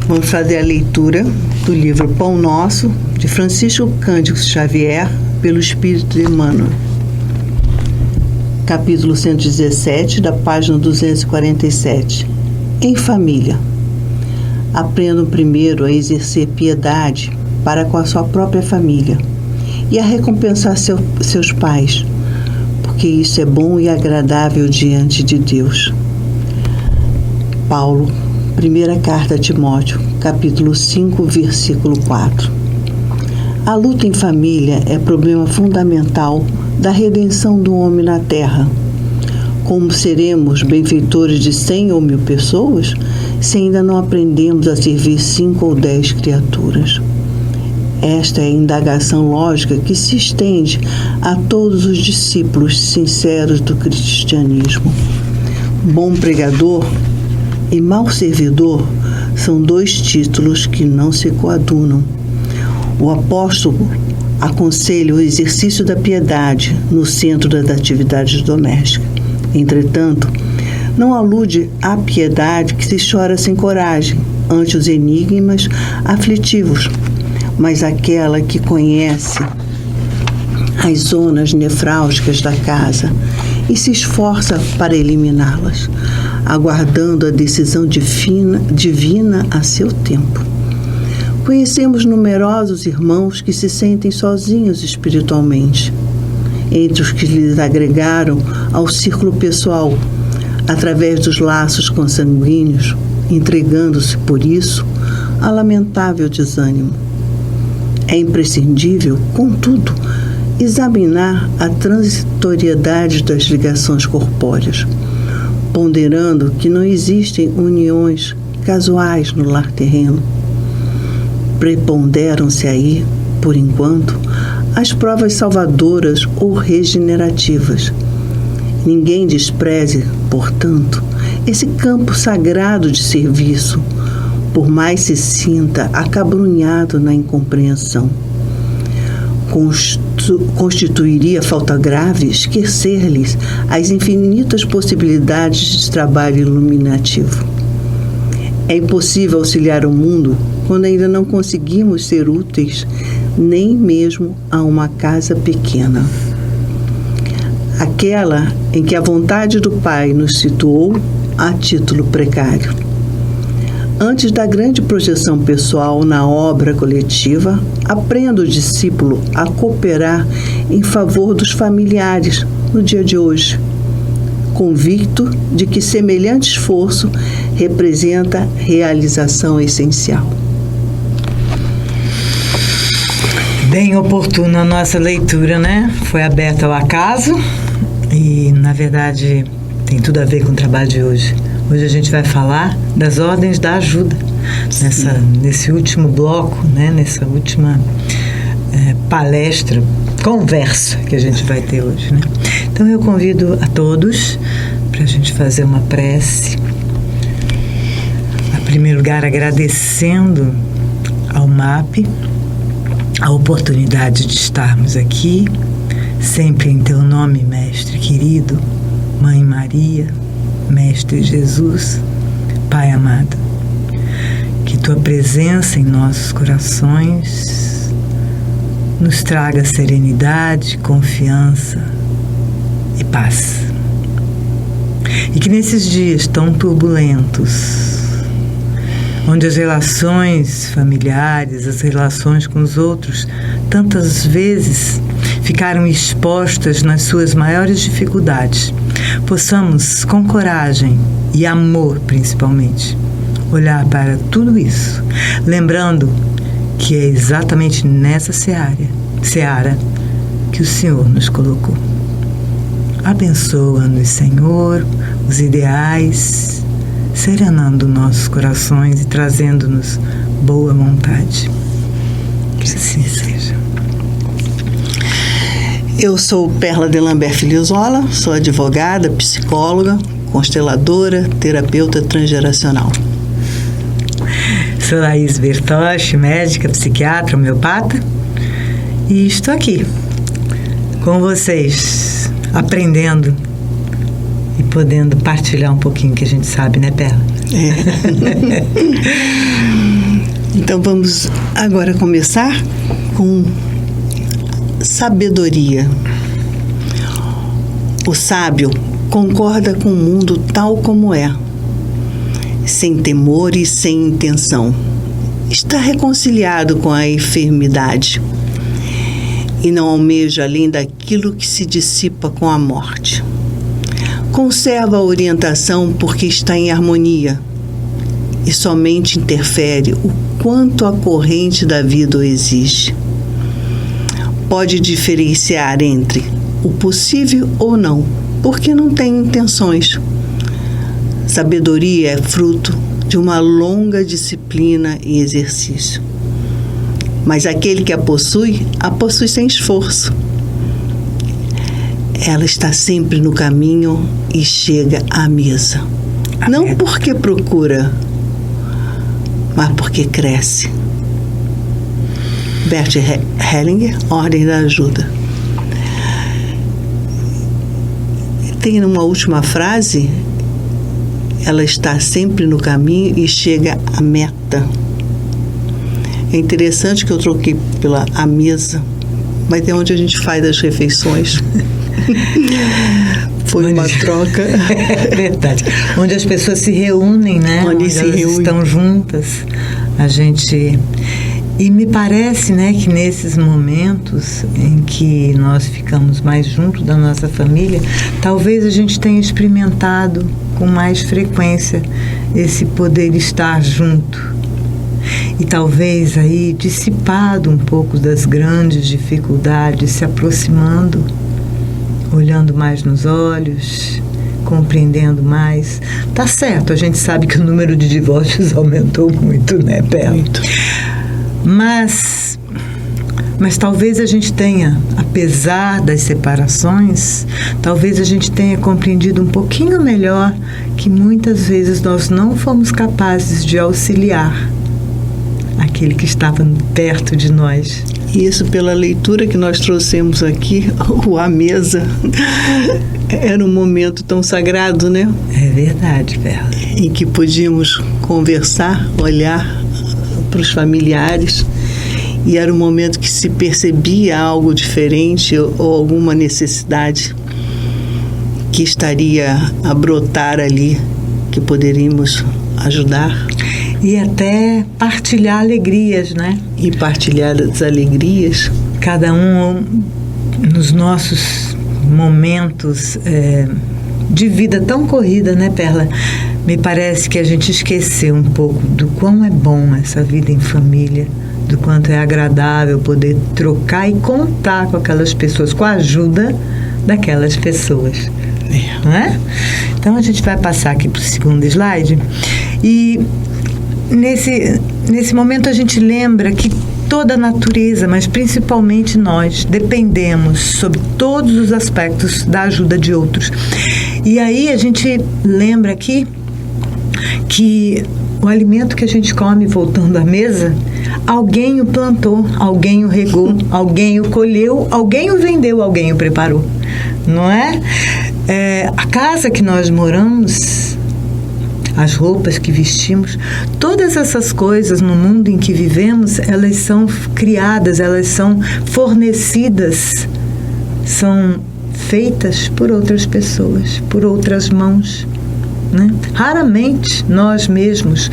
Vamos fazer a leitura do livro Pão Nosso, de Francisco Cândido Xavier, pelo Espírito de Emmanuel. Capítulo 117, da página 247. Em família. Aprendam primeiro a exercer piedade para com a sua própria família e a recompensar seus pais, porque isso é bom e agradável diante de Deus. Paulo, primeira carta a Timóteo, capítulo 5, versículo 4. A luta em família é problema fundamental da redenção do homem na terra. Como seremos benfeitores de 100 ou 1000 pessoas se ainda não aprendemos a servir 5 ou 10 criaturas? Esta é a indagação lógica que se estende a todos os discípulos sinceros do cristianismo. Bom pregador e mau servidor são 2 títulos que não se coadunam. O apóstolo aconselha o exercício da piedade no centro das atividades domésticas. Entretanto, não alude à piedade que se chora sem coragem ante os enigmas aflitivos, mas aquela que conhece as zonas nefrálgicas da casa e se esforça para eliminá-las, aguardando a decisão divina a seu tempo. Conhecemos numerosos irmãos que se sentem sozinhos espiritualmente, entre os que lhes agregaram ao círculo pessoal, através dos laços consanguíneos, entregando-se, por isso, a lamentável desânimo. É imprescindível, contudo, examinar a transitoriedade das ligações corpóreas, ponderando que não existem uniões casuais no lar terreno. Preponderam-se aí, por enquanto, as provas salvadoras ou regenerativas. Ninguém despreze, portanto, esse campo sagrado de serviço, por mais se sinta acabrunhado na incompreensão. Constituiria falta grave esquecer-lhes as infinitas possibilidades de trabalho iluminativo. É impossível auxiliar o mundo quando ainda não conseguimos ser úteis nem mesmo a uma casa pequena. Aquela em que a vontade do Pai nos situou a título precário. Antes da grande projeção pessoal na obra coletiva, aprenda o discípulo a cooperar em favor dos familiares no dia de hoje, convicto de que semelhante esforço representa realização essencial. Bem oportuna a nossa leitura, né? Foi aberta ao acaso e, na verdade, tem tudo a ver com o trabalho de hoje. Hoje a gente vai falar das ordens da ajuda, nesse último bloco, né? Nessa última palestra, conversa que a gente vai ter hoje, né? Então eu convido a todos para a gente fazer uma prece. Em primeiro lugar, agradecendo ao MAP a oportunidade de estarmos aqui, sempre em teu nome, Mestre querido, Mãe Maria, Mestre Jesus, Pai amado, que tua presença em nossos corações nos traga serenidade, confiança e paz. E que nesses dias tão turbulentos, onde as relações familiares, as relações com os outros, tantas vezes ficaram expostas nas suas maiores dificuldades, possamos, com coragem e amor principalmente, olhar para tudo isso, lembrando que é exatamente nessa seara que o Senhor nos colocou. Abençoa-nos, Senhor, os ideais, serenando nossos corações e trazendo-nos boa vontade. Que assim seja. Eu sou Perla de Lambert Filhozola, sou advogada, psicóloga, consteladora, terapeuta transgeracional. Sou Laís Bertoche, médica, psiquiatra, homeopata, e estou aqui com vocês, aprendendo e podendo partilhar um pouquinho que a gente sabe, né, Perla? Então vamos agora começar com sabedoria. O sábio concorda com o mundo tal como é, sem temor e sem intenção. Está reconciliado com a enfermidade e não almeja além daquilo que se dissipa com a morte. Conserva a orientação porque está em harmonia e somente interfere o quanto a corrente da vida o exige. Pode diferenciar entre o possível ou não, porque não tem intenções. Sabedoria é fruto de uma longa disciplina e exercício. Mas aquele que a possui sem esforço. Ela está sempre no caminho e chega à mesa. Não porque procura, mas porque cresce. Bert Hellinger, Ordem da Ajuda. Tem uma última frase, ela está sempre no caminho e chega à meta. É interessante que eu troquei pela a mesa, mas é onde a gente faz as refeições. Foi uma troca. É verdade. Onde as pessoas se reúnem, né? Onde se elas estão juntas. A gente... E me parece, né, que nesses momentos em que nós ficamos mais junto da nossa família, talvez a gente tenha experimentado com mais frequência esse poder estar junto. E talvez aí dissipado um pouco das grandes dificuldades, se aproximando, olhando mais nos olhos, compreendendo mais. Tá certo, a gente sabe que o número de divórcios aumentou muito, né, Bela? Muito. Mas talvez a gente tenha, apesar das separações, talvez a gente tenha compreendido um pouquinho melhor que muitas vezes nós não fomos capazes de auxiliar aquele que estava perto de nós. Isso pela leitura que nós trouxemos aqui, a mesa. Era um momento tão sagrado, né? É verdade, Bela. Em que podíamos conversar, olhar para os familiares, e era um momento que se percebia algo diferente ou alguma necessidade que estaria a brotar ali, que poderíamos ajudar. E até partilhar alegrias, né? E partilhar as alegrias. Cada um nos nossos momentos de vida tão corrida, né, Perla? Me parece que a gente esqueceu um pouco do quão é bom essa vida em família, do quanto é agradável poder trocar e contar com aquelas pessoas, com a ajuda daquelas pessoas. Não é? Então a gente vai passar aqui para o segundo slide. E nesse momento a gente lembra que toda a natureza, mas principalmente nós, dependemos sobre todos os aspectos da ajuda de outros. E aí a gente lembra aqui que o alimento que a gente come voltando à mesa, alguém o plantou, alguém o regou, alguém o colheu, alguém o vendeu, alguém o preparou, não é? A casa que nós moramos, as roupas que vestimos, todas essas coisas no mundo em que vivemos, elas são criadas, elas são fornecidas, são feitas por outras pessoas, por outras mãos, né? Raramente nós mesmos,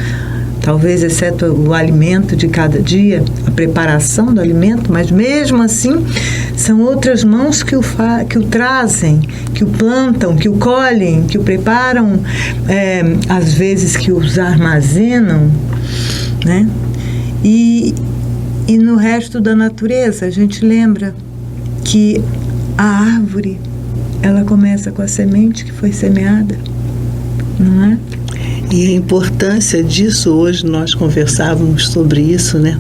talvez exceto o alimento de cada dia, a preparação do alimento, mas mesmo assim são outras mãos que o trazem, que o plantam, que o colhem, que o preparam, às vezes que os armazenam, né? E no resto da natureza a gente lembra que a árvore, ela começa com a semente que foi semeada, não é? E a importância disso, hoje nós conversávamos sobre isso, né?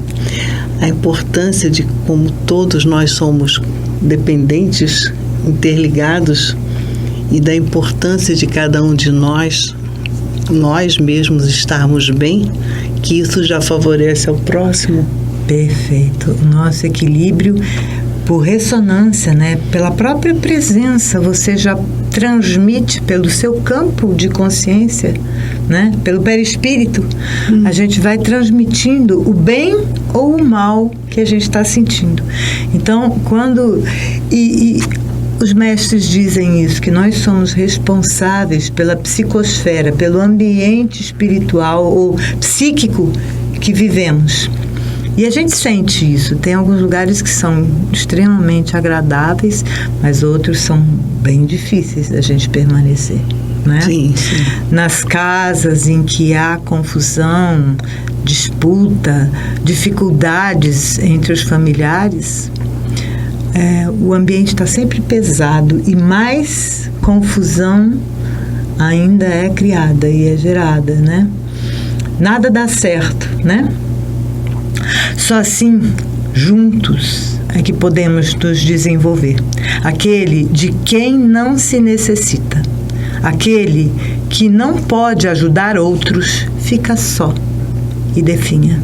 A importância de como todos nós somos dependentes, interligados, e da importância de cada um de nós mesmos estarmos bem, que isso já favorece ao próximo. Perfeito. O nosso equilíbrio, por ressonância, né? Pela própria presença, você já transmite pelo seu campo de consciência, né? Pelo perispírito, a gente vai transmitindo o bem ou o mal que a gente está sentindo. Então, quando... os mestres dizem isso, que nós somos responsáveis pela psicosfera, pelo ambiente espiritual ou psíquico que vivemos. E a gente sente isso. Tem alguns lugares que são extremamente agradáveis, mas outros são bem difíceis da gente permanecer, né? Sim, sim. Nas casas em que há confusão, disputa, dificuldades entre os familiares, o ambiente está sempre pesado e mais confusão ainda é criada e é gerada, né? Nada dá certo, né? Só assim, juntos, é que podemos nos desenvolver. Aquele de quem não se necessita, aquele que não pode ajudar outros, fica só e definha.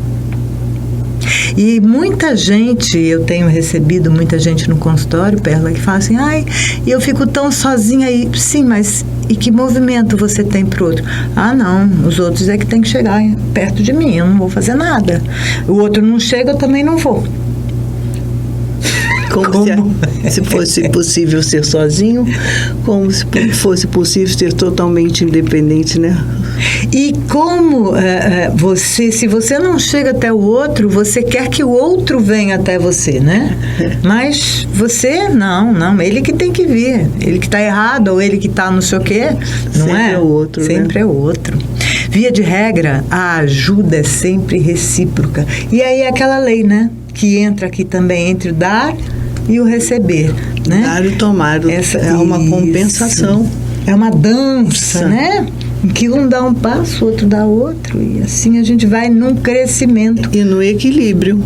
E muita gente, eu tenho recebido muita gente no consultório, Perla, que fala assim, ai, eu fico tão sozinha aí. Sim, mas e que movimento você tem pro outro? Ah, não, os outros é que tem que chegar perto de mim, eu não vou fazer nada. O outro não chega, eu também não vou. Como se fosse possível ser sozinho, como se fosse possível ser totalmente independente, né? E como se você não chega até o outro, você quer que o outro venha até você, né? Mas você, não, ele que tem que vir, ele que está errado, ou ele que está não sei o quê, não sempre é? É o outro, sempre né? É o outro. Via de regra, a ajuda é sempre recíproca. E aí é aquela lei, né? Que entra aqui também entre o dar e o receber, né? Dar e tomar, é uma compensação. É uma dança, né? Em que um dá um passo, o outro dá outro, e assim a gente vai num crescimento. E no equilíbrio.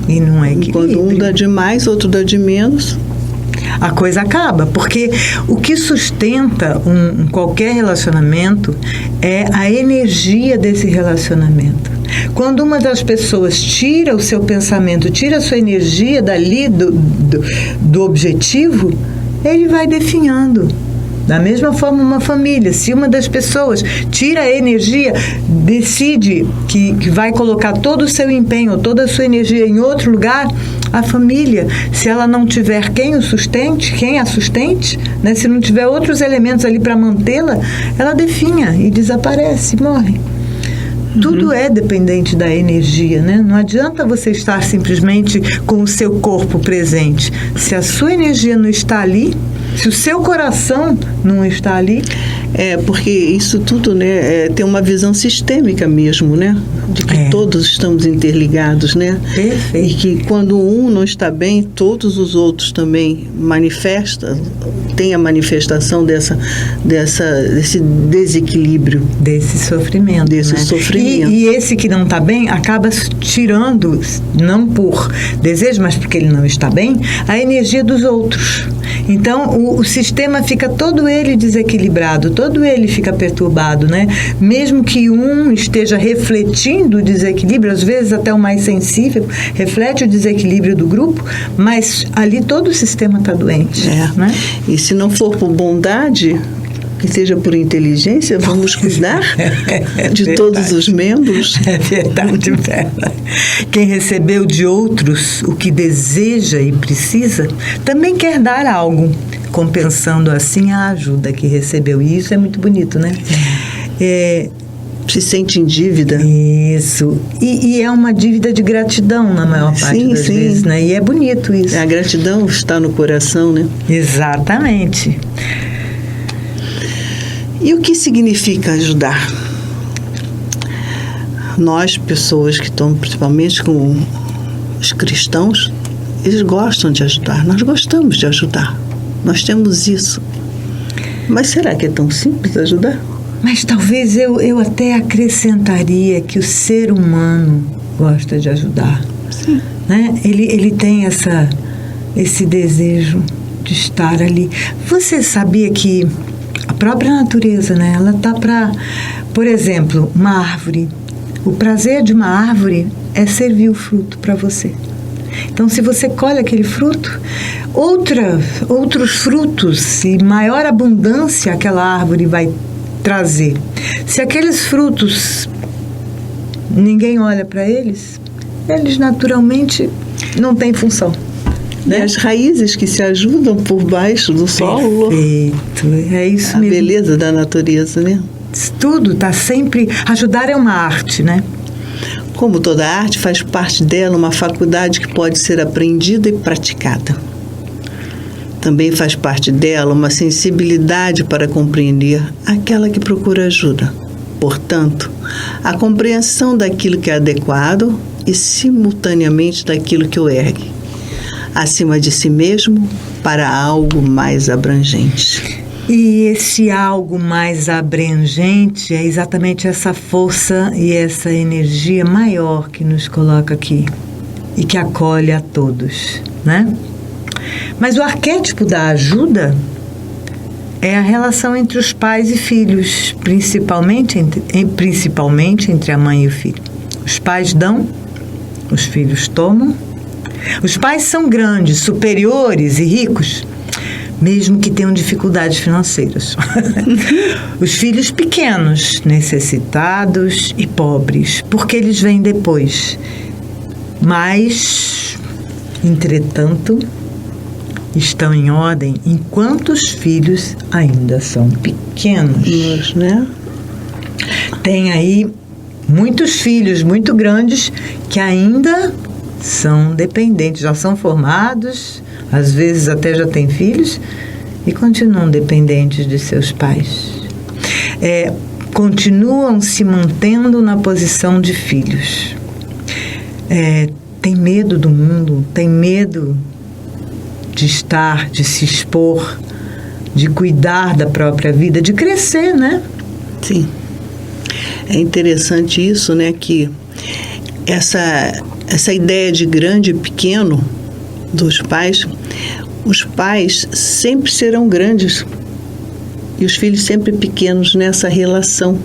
Quando um dá de mais, outro dá de menos, a coisa acaba, porque o que sustenta qualquer relacionamento é a energia desse relacionamento. Quando uma das pessoas tira o seu pensamento, tira a sua energia dali do objetivo, ele vai definhando. Da mesma forma, uma família, se uma das pessoas tira a energia, decide que vai colocar todo o seu empenho, toda a sua energia em outro lugar, a família, se ela não tiver quem a sustente, né, se não tiver outros elementos ali para mantê-la, ela definha e desaparece, morre. Tudo é dependente da energia, né? Não adianta você estar simplesmente com o seu corpo presente. Se a sua energia não está ali, se o seu coração não está ali... porque isso tudo, né, tem uma visão sistêmica mesmo, né? De que todos estamos interligados, né? Perfeito. E que quando um não está bem, todos os outros também tem a manifestação desse desequilíbrio. Desse sofrimento. Sofrimento. E esse que não está bem acaba tirando, não por desejo, mas porque ele não está bem, a energia dos outros. Então, o sistema fica todo ele desequilibrado, todo ele fica perturbado, né? Mesmo que um esteja refletindo o desequilíbrio, às vezes até o mais sensível reflete o desequilíbrio do grupo, mas ali todo o sistema está doente. Né? E se não for por bondade, que seja por inteligência, vamos cuidar de todos os membros. É verdade, Bela. Quem recebeu de outros o que deseja e precisa, também quer dar algo, compensando assim a ajuda que recebeu. E isso é muito bonito, né? Se sente em dívida. Isso. E é uma dívida de gratidão na maior parte das vezes, né? E é bonito isso. A gratidão está no coração, né? Exatamente. E o que significa ajudar? Nós, pessoas que estão, principalmente com os cristãos, eles gostam de ajudar. Nós gostamos de ajudar. Nós temos isso. Mas será que é tão simples ajudar? Mas talvez eu até acrescentaria que o ser humano gosta de ajudar. Sim. Né? Ele tem esse desejo de estar ali. Você sabia que a própria natureza, né? Ela tá para, por exemplo, uma árvore. O prazer de uma árvore é servir o fruto para você. Então, se você colhe aquele fruto, outros frutos e maior abundância aquela árvore vai trazer. Se aqueles frutos ninguém olha para eles, eles naturalmente não têm função. Né? E as raízes que se ajudam por baixo do solo. Perfeito, é isso mesmo. A beleza da natureza, né? Tudo está sempre... Ajudar é uma arte, né? Como toda arte, faz parte dela uma faculdade que pode ser aprendida e praticada. Também faz parte dela uma sensibilidade para compreender aquela que procura ajuda. Portanto, a compreensão daquilo que é adequado e, simultaneamente, daquilo que o ergue, acima de si mesmo, para algo mais abrangente. E esse algo mais abrangente é exatamente essa força e essa energia maior que nos coloca aqui e que acolhe a todos, né? Mas o arquétipo da ajuda é a relação entre os pais e filhos, principalmente entre a mãe e o filho. Os pais dão, os filhos tomam. Os pais são grandes, superiores e ricos, mesmo que tenham dificuldades financeiras. Os filhos pequenos, necessitados e pobres, porque eles vêm depois. Mas, entretanto, estão em ordem enquanto os filhos ainda são pequenos, né? Tem aí muitos filhos muito grandes que ainda são dependentes, já são formados, às vezes até já têm filhos e continuam dependentes de seus pais. Continuam se mantendo na posição de filhos. Tem medo do mundo, tem medo de estar, de se expor, de cuidar da própria vida, de crescer, né? Sim. É interessante isso, né? Que essa ideia de grande e pequeno dos pais, os pais sempre serão grandes e os filhos sempre pequenos nessa relação.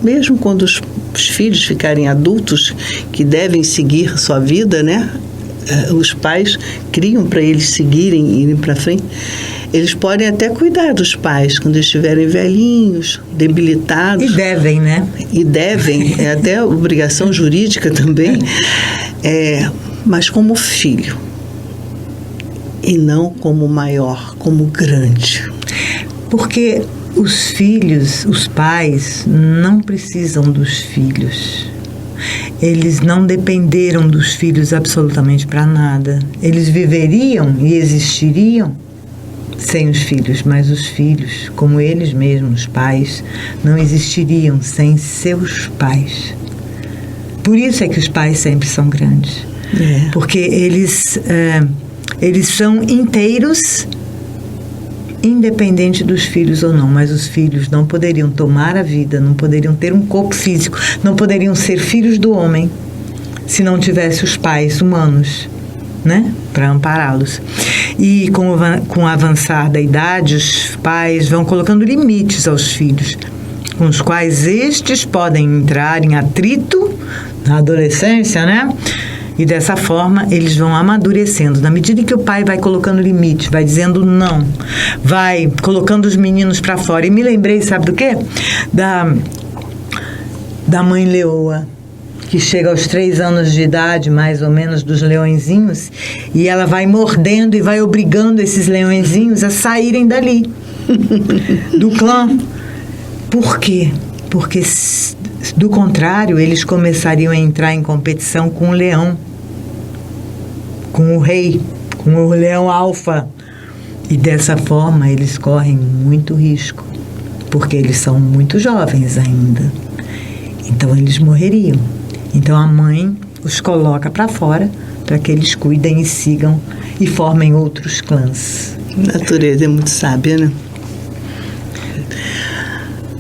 Mesmo quando os filhos ficarem adultos, que devem seguir sua vida, né? Os pais criam para eles seguirem e irem para frente. Eles podem até cuidar dos pais quando estiverem velhinhos, debilitados. E devem, né? E devem, é até obrigação jurídica também, mas como filho. E não como maior, como grande. Porque os filhos, os pais, não precisam dos filhos. Eles não dependeram dos filhos absolutamente para nada. Eles viveriam e existiriam sem os filhos, mas os filhos, como eles mesmos, os pais, não existiriam sem seus pais. Por isso é que os pais sempre são grandes. Porque eles são inteiros, independente dos filhos ou não, mas os filhos não poderiam tomar a vida, não poderiam ter um corpo físico, não poderiam ser filhos do homem se não tivesse os pais humanos, né, para ampará-los. E com o avançar da idade, os pais vão colocando limites aos filhos, com os quais estes podem entrar em atrito na adolescência, né? E dessa forma, eles vão amadurecendo. Na medida que o pai vai colocando limite, vai dizendo não, vai colocando os meninos para fora. E me lembrei, sabe do quê? Da mãe leoa, que chega aos 3 anos de idade, mais ou menos, dos leõezinhos, e ela vai mordendo e vai obrigando esses leõezinhos a saírem dali, do clã. Por quê? Porque, do contrário, eles começariam a entrar em competição com o leão, com o rei, com o leão alfa. E dessa forma eles correm muito risco, porque eles são muito jovens ainda. Então eles morreriam. Então a mãe os coloca para fora para que eles cuidem e sigam e formem outros clãs. A natureza é muito sábia, né?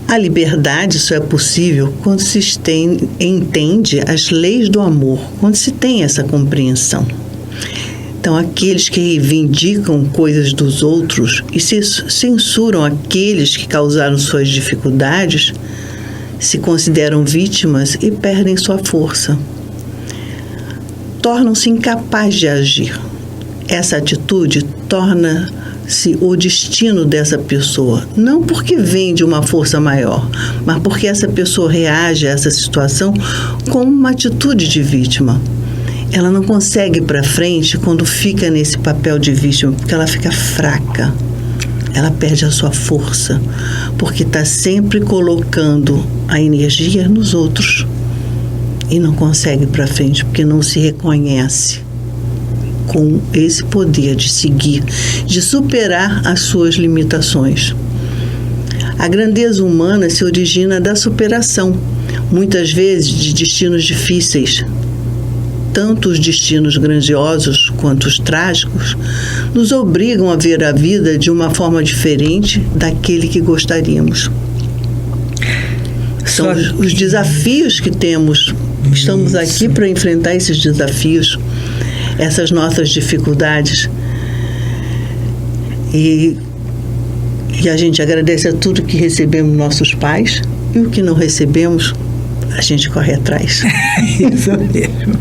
A liberdade só é possível quando se entende as leis do amor, quando se tem essa compreensão. Então, aqueles que reivindicam coisas dos outros e censuram aqueles que causaram suas dificuldades, se consideram vítimas e perdem sua força. tornam-se incapazes de agir. Essa atitude torna-se o destino dessa pessoa, não porque vem de uma força maior, mas porque essa pessoa reage a essa situação com uma atitude de vítima. Ela não consegue ir para frente quando fica nesse papel de vítima, porque ela fica fraca. Ela perde a sua força, porque está sempre colocando a energia nos outros e não consegue ir para frente, porque não se reconhece com esse poder de seguir, de superar as suas limitações. A grandeza humana se origina da superação, muitas vezes de destinos difíceis. Tanto os destinos grandiosos quanto os trágicos nos obrigam a ver a vida de uma forma diferente daquele que gostaríamos. São os desafios que temos. Estamos aqui para enfrentar esses desafios, essas nossas dificuldades. E a gente agradece a tudo que recebemos dos nossos pais, e o que não recebemos, a gente corre atrás. Isso mesmo.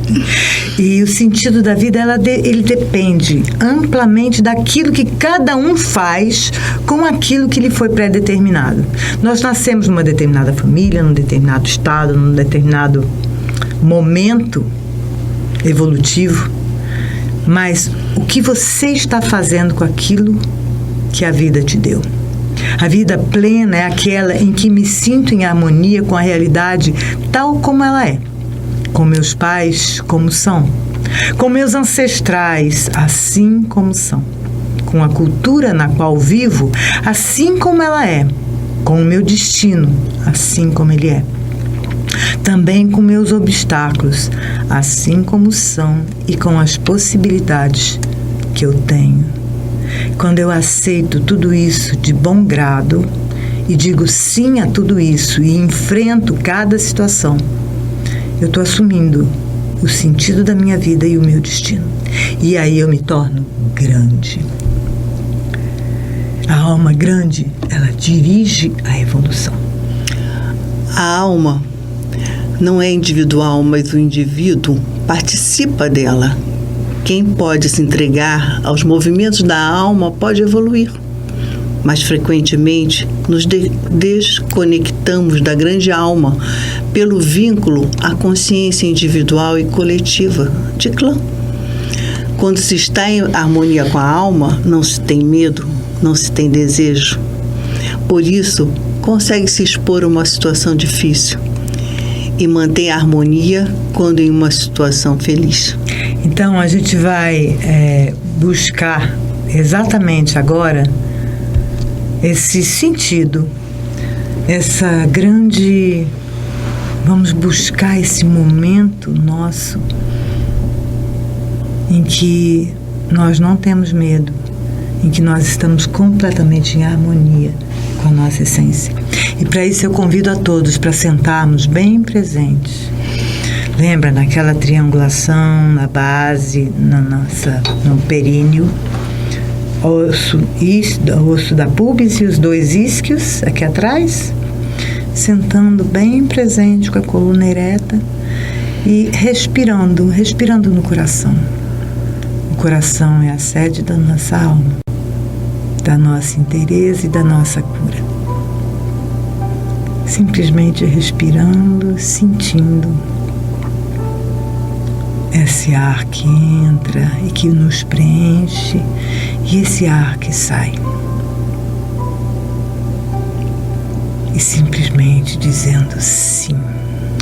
E o sentido da vida, ele depende amplamente daquilo que cada um faz com aquilo que lhe foi pré-determinado. Nós nascemos numa determinada família, num determinado estado, num determinado momento evolutivo, mas o que você está fazendo com aquilo que a vida te deu? A vida plena é aquela em que me sinto em harmonia com a realidade tal como ela é, com meus pais como são, com meus ancestrais assim como são, com a cultura na qual vivo assim como ela é, com o meu destino assim como ele é, também com meus obstáculos assim como são e com as possibilidades que eu tenho. Quando eu aceito tudo isso de bom grado e digo sim a tudo isso e enfrento cada situação, eu estou assumindo o sentido da minha vida e o meu destino. E aí eu me torno grande. A alma grande, ela dirige a evolução. A alma não é individual, mas o indivíduo participa dela. Quem pode se entregar aos movimentos da alma pode evoluir, mas frequentemente nos desconectamos da grande alma pelo vínculo à consciência individual e coletiva de clã. Quando se está em harmonia com a alma, não se tem medo, não se tem desejo. Por isso, consegue se expor a uma situação difícil e manter a harmonia quando em uma situação feliz. Então, a gente vai buscar exatamente agora esse sentido, essa grande... Vamos buscar esse momento nosso em que nós não temos medo, em que nós estamos completamente em harmonia com a nossa essência. E para isso eu convido a todos para sentarmos bem presentes. Lembra naquela triangulação na base, no períneo, osso da púbis e os dois isquios aqui atrás, sentando bem presente com a coluna ereta e respirando no coração. O coração é a sede da nossa alma, da nossa inteireza e da nossa cura. Simplesmente respirando, sentindo esse ar que entra e que nos preenche e esse ar que sai. E simplesmente dizendo sim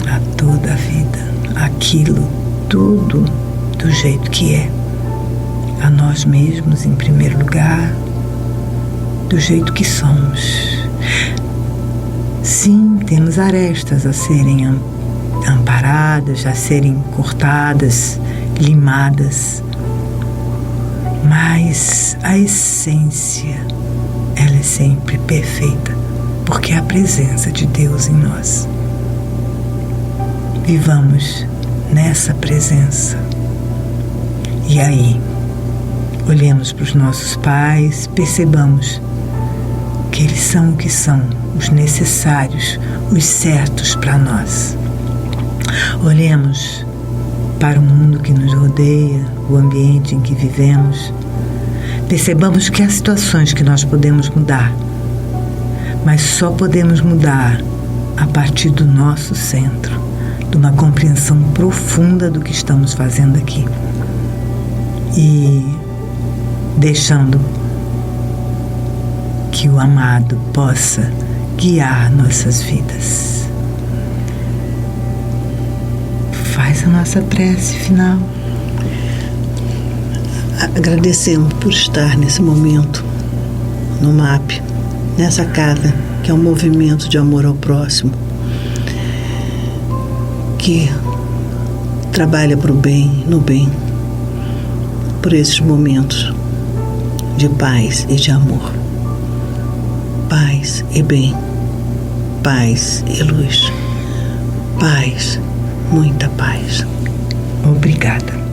a toda a vida, aquilo, tudo do jeito que é. A nós mesmos em primeiro lugar, do jeito que somos. Sim, temos arestas a serem amparadas, a serem cortadas, limadas, mas a essência, ela é sempre perfeita, porque é a presença de Deus em nós. Vivamos nessa presença. E aí, olhemos para os nossos pais, percebamos que eles são o que são, os necessários, os certos para nós. Olhemos para o mundo que nos rodeia, o ambiente em que vivemos. Percebamos que há situações que nós podemos mudar, mas só podemos mudar a partir do nosso centro, de uma compreensão profunda do que estamos fazendo aqui e deixando que o amado possa guiar nossas vidas. Faz a nossa prece final. Agradecemos por estar nesse momento no MAP, nessa casa que é um movimento de amor ao próximo, que trabalha para o bem, no bem, por esses momentos de paz e de amor. Paz e bem, paz e luz, paz, muita paz. Obrigada.